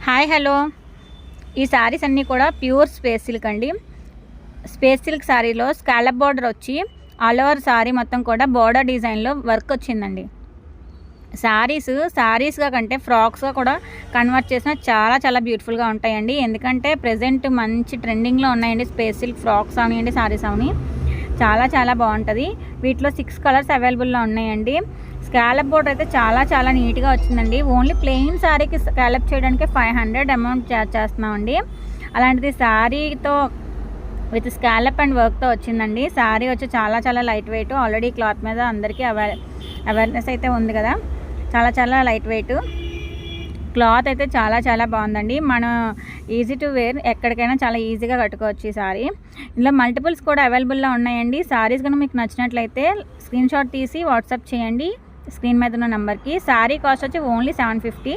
Hi hello, ఈ శారీస్ అన్నీ కూడా ప్యూర్ స్పేస్ సిల్క్ అండి. స్పేస్ సిల్క్ శారీలో స్కాలప్ బార్డర్ వచ్చి ఆల్ ఓవర్ శారీ మొత్తం కూడా బార్డర్ డిజైన్లో వర్క్ వచ్చిందండి. శారీస్గా కంటే ఫ్రాక్స్గా కూడా కన్వర్ట్ చేసిన చాలా బ్యూటిఫుల్గా ఉంటాయండి. ఎందుకంటే ప్రజెంట్ మంచి ట్రెండింగ్లో ఉన్నాయండి స్పేస్ సిల్క్ ఫ్రాక్స్ అవనివ్వండి, శారీస్ అవని చాలా బాగుంటుంది. వీటిలో 6 కలర్స్ అవైలబుల్లో ఉన్నాయండి. స్కాలప్ బోర్డర్ అయితే చాలా నీట్గా వచ్చిందండి. ఓన్లీ ప్లెయిన్ శారీకి స్కాలప్ చేయడానికి 500 అమౌంట్ చార్జ్ చేస్తున్నామండి. అలాంటిది శారీతో విత్ స్కాలప్ అండ్ వర్క్తో వచ్చిందండి. శారీ వచ్చి చాలా లైట్ వెయిట్. ఆల్రెడీ క్లాత్ మీద అందరికీ అవేర్నెస్ అయితే ఉంది కదా, చాలా లైట్ వెయిట్. క్లాత్ అయితే చాలా బాగుందండి. మనం ఈజీ టు వేర్, ఎక్కడికైనా చాలా ఈజీగా కట్టుకోవచ్చు ఈ శారీ. ఇందులో మల్టిపుల్స్ కూడా అవైలబుల్లో ఉన్నాయండి. శారీస్ కనుక మీకు నచ్చినట్లయితే స్క్రీన్ షాట్ తీసి వాట్సాప్ చేయండి స్క్రీన్ మీద ఉన్న నెంబర్కి. శారీ కాస్ట్ వచ్చి ఓన్లీ 750.